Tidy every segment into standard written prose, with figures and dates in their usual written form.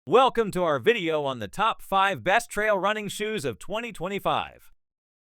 Welcome to our video on the top 5 best trail running shoes of 2025.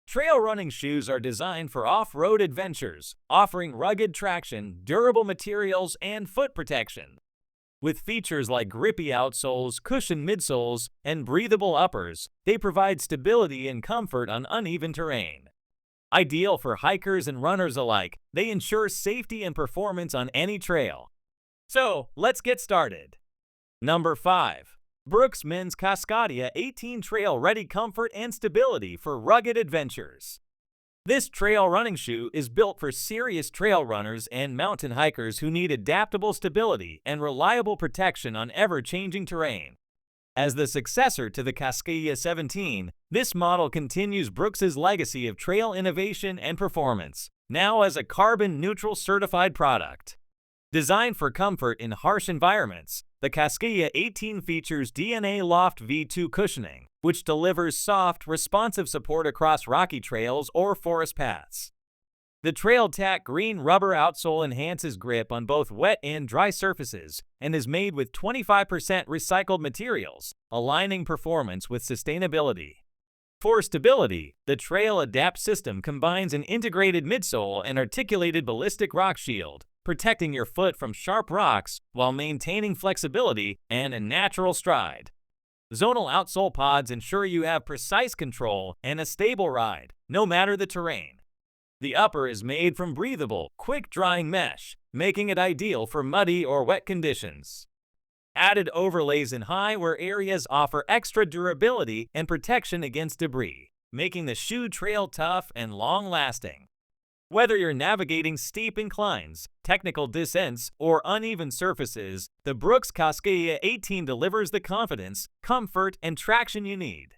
Trail running shoes are designed for off-road adventures, offering rugged traction, durable materials, and foot protection. With features like grippy outsoles, cushioned midsoles, and breathable uppers, they provide stability and comfort on uneven terrain. Ideal for hikers and runners alike, they ensure safety and performance on any trail. So, let's get started. Number 5. Brooks Men's Cascadia 18 Trail Ready Comfort and Stability for Rugged Adventures. This trail running shoe is built for serious trail runners and mountain hikers who need adaptable stability and reliable protection on ever-changing terrain. As the successor to the Cascadia 17, this model continues Brooks's legacy of trail innovation and performance, now as a carbon-neutral certified product. Designed for comfort in harsh environments, the Cascadia 18 features DNA Loft V2 cushioning, which delivers soft, responsive support across rocky trails or forest paths. The Trail Tack green rubber outsole enhances grip on both wet and dry surfaces and is made with 25% recycled materials, aligning performance with sustainability. For stability, the Trail Adapt system combines an integrated midsole and articulated ballistic rock shield, protecting your foot from sharp rocks while maintaining flexibility and a natural stride. Zonal outsole pods ensure you have precise control and a stable ride, no matter the terrain. The upper is made from breathable, quick-drying mesh, making it ideal for muddy or wet conditions. Added overlays in high-wear areas offer extra durability and protection against debris, making the shoe trail tough and long-lasting. Whether you're navigating steep inclines, technical descents, or uneven surfaces, the Brooks Cascadia 18 delivers the confidence, comfort, and traction you need.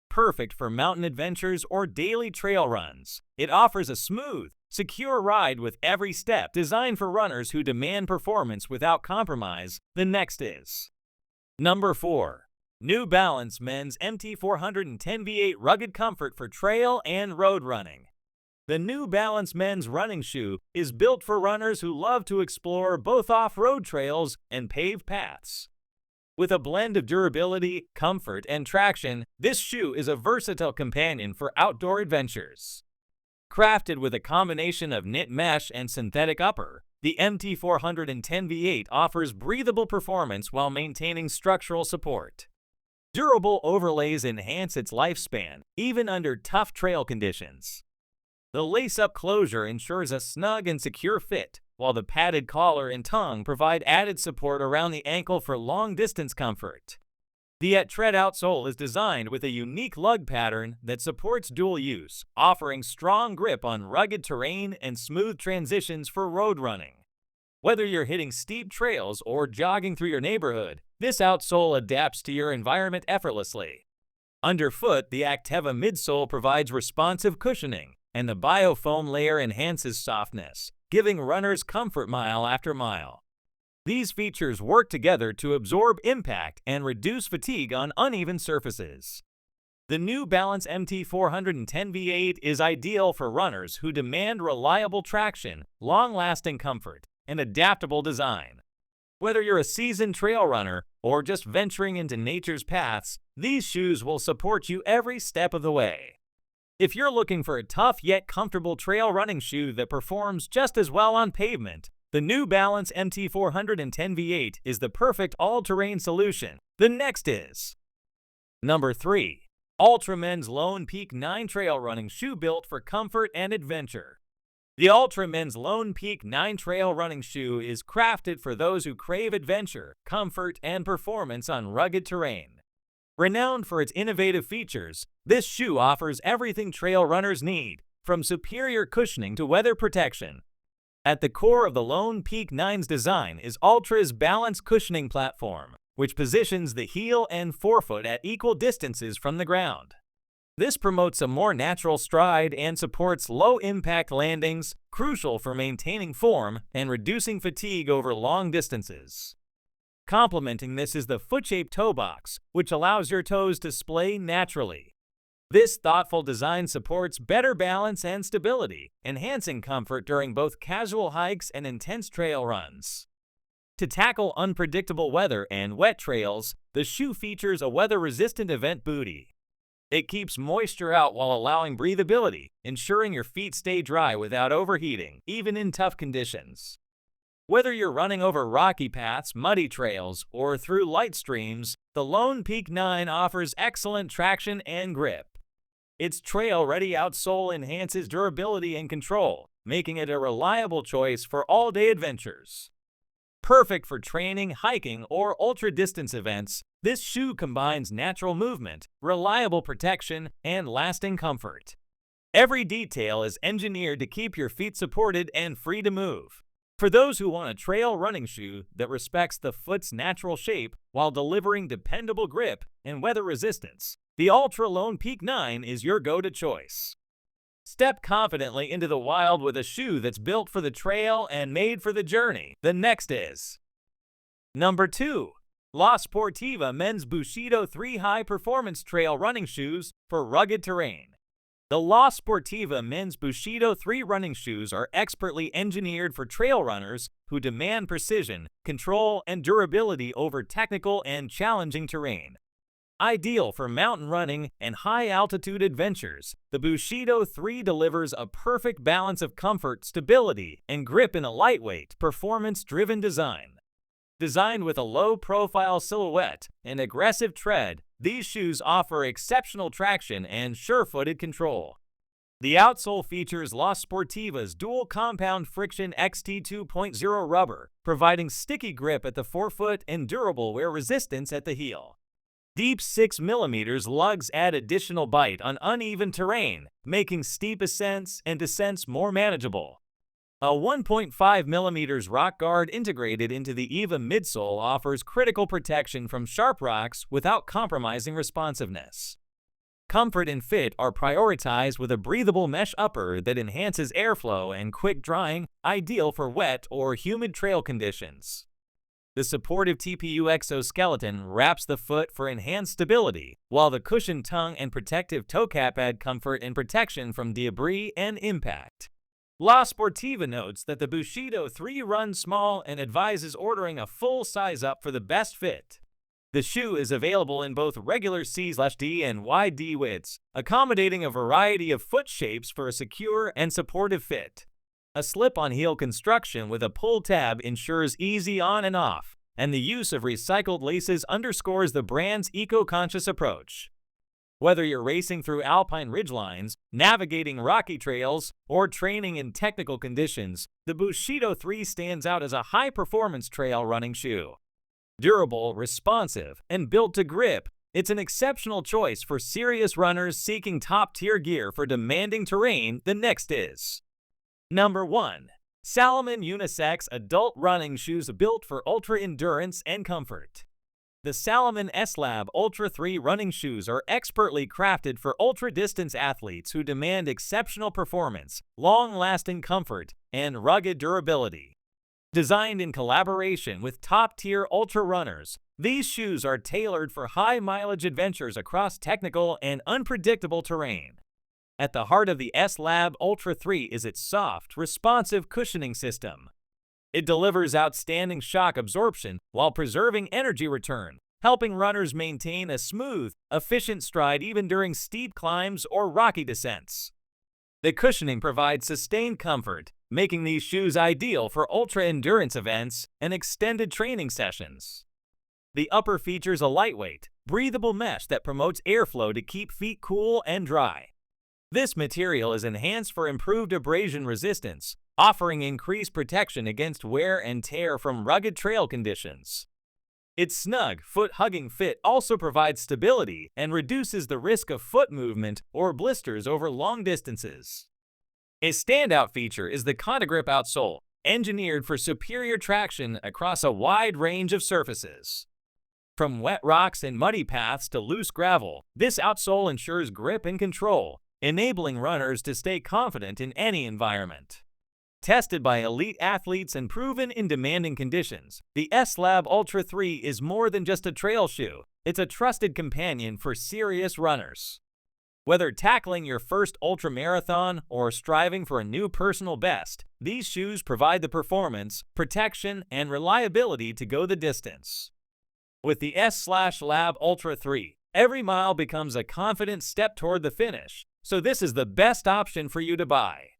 Perfect for mountain adventures or daily trail runs, it offers a smooth, secure ride with every step. Designed for runners who demand performance without compromise. The next is Number 4. New Balance Men's MT410 V8 Rugged Comfort for Trail and Road Running. The New Balance men's running shoe is built for runners who love to explore both off-road trails and paved paths. With a blend of durability, comfort, and traction, this shoe is a versatile companion for outdoor adventures. Crafted with a combination of knit mesh and synthetic upper, the MT410 V8 offers breathable performance while maintaining structural support. Durable overlays enhance its lifespan, even under tough trail conditions. The lace-up closure ensures a snug and secure fit, while the padded collar and tongue provide added support around the ankle for long-distance comfort. The tread outsole is designed with a unique lug pattern that supports dual use, offering strong grip on rugged terrain and smooth transitions for road running. Whether you're hitting steep trails or jogging through your neighborhood, this outsole adapts to your environment effortlessly. Underfoot, the Acteva midsole provides responsive cushioning, and the biofoam layer enhances softness, giving runners comfort mile after mile. These features work together to absorb impact and reduce fatigue on uneven surfaces. The New Balance MT410 V8 is ideal for runners who demand reliable traction, long-lasting comfort, and adaptable design. Whether you're a seasoned trail runner or just venturing into nature's paths, these shoes will support you every step of the way. If you're looking for a tough yet comfortable trail running shoe that performs just as well on pavement, the New Balance MT410 V8 is the perfect all-terrain solution. The next is Number 3. ALTRA Men's Lone Peak 9 Trail Running Shoe built for comfort and adventure. The ALTRA Men's Lone Peak 9 Trail Running Shoe is crafted for those who crave adventure, comfort, and performance on rugged terrain. Renowned for its innovative features, this shoe offers everything trail runners need, from superior cushioning to weather protection. At the core of the Lone Peak 9's design is ALTRA's Balance Cushioning Platform, which positions the heel and forefoot at equal distances from the ground. This promotes a more natural stride and supports low-impact landings, crucial for maintaining form and reducing fatigue over long distances. Complementing this is the foot-shaped toe box, which allows your toes to splay naturally. This thoughtful design supports better balance and stability, enhancing comfort during both casual hikes and intense trail runs. To tackle unpredictable weather and wet trails, the shoe features a weather-resistant event bootie. It keeps moisture out while allowing breathability, ensuring your feet stay dry without overheating, even in tough conditions. Whether you're running over rocky paths, muddy trails, or through light streams, the Lone Peak 9 offers excellent traction and grip. Its trail-ready outsole enhances durability and control, making it a reliable choice for all-day adventures. Perfect for training, hiking, or ultra-distance events, this shoe combines natural movement, reliable protection, and lasting comfort. Every detail is engineered to keep your feet supported and free to move. For those who want a trail running shoe that respects the foot's natural shape while delivering dependable grip and weather resistance, the Ultra Lone Peak 9 is your go-to choice. Step confidently into the wild with a shoe that's built for the trail and made for the journey. The next is Number 2. La Sportiva Men's Bushido 3 High Performance Trail Running Shoes for Rugged Terrain. The La Sportiva Men's Bushido 3 running shoes are expertly engineered for trail runners who demand precision, control, and durability over technical and challenging terrain. Ideal for mountain running and high-altitude adventures, the Bushido 3 delivers a perfect balance of comfort, stability, and grip in a lightweight, performance-driven design. Designed with a low-profile silhouette and aggressive tread, these shoes offer exceptional traction and sure-footed control. The outsole features La Sportiva's dual compound friction XT 2.0 rubber, providing sticky grip at the forefoot and durable wear resistance at the heel. Deep 6mm lugs add additional bite on uneven terrain, making steep ascents and descents more manageable. A 1.5mm rock guard integrated into the EVA midsole offers critical protection from sharp rocks without compromising responsiveness. Comfort and fit are prioritized with a breathable mesh upper that enhances airflow and quick drying, ideal for wet or humid trail conditions. The supportive TPU exoskeleton wraps the foot for enhanced stability, while the cushioned tongue and protective toe cap add comfort and protection from debris and impact. La Sportiva notes that the Bushido 3 runs small and advises ordering a full size up for the best fit. The shoe is available in both regular C/D and wide D widths, accommodating a variety of foot shapes for a secure and supportive fit. A slip-on heel construction with a pull tab ensures easy on and off, and the use of recycled laces underscores the brand's eco-conscious approach. Whether you're racing through alpine ridgelines, navigating rocky trails, or training in technical conditions, the Bushido 3 stands out as a high-performance trail running shoe. Durable, responsive, and built to grip, it's an exceptional choice for serious runners seeking top-tier gear for demanding terrain. The next is Number 1. Salomon Unisex Adult Running Shoes built for ultra endurance and comfort. The Salomon S-Lab Ultra 3 running shoes are expertly crafted for ultra-distance athletes who demand exceptional performance, long-lasting comfort, and rugged durability. Designed in collaboration with top-tier ultra runners, these shoes are tailored for high-mileage adventures across technical and unpredictable terrain. At the heart of the S-Lab Ultra 3 is its soft, responsive cushioning system. It delivers outstanding shock absorption while preserving energy return, helping runners maintain a smooth, efficient stride even during steep climbs or rocky descents. The cushioning provides sustained comfort, making these shoes ideal for ultra-endurance events and extended training sessions. The upper features a lightweight, breathable mesh that promotes airflow to keep feet cool and dry. This material is enhanced for improved abrasion resistance, offering increased protection against wear and tear from rugged trail conditions. Its snug, foot-hugging fit also provides stability and reduces the risk of foot movement or blisters over long distances. A standout feature is the Contagrip outsole, engineered for superior traction across a wide range of surfaces. From wet rocks and muddy paths to loose gravel, this outsole ensures grip and control, enabling runners to stay confident in any environment. Tested by elite athletes and proven in demanding conditions, the S-Lab Ultra 3 is more than just a trail shoe. It's a trusted companion for serious runners. Whether tackling your first ultramarathon or striving for a new personal best, these shoes provide the performance, protection, and reliability to go the distance. With the S/Lab Ultra 3, every mile becomes a confident step toward the finish, so this is the best option for you to buy.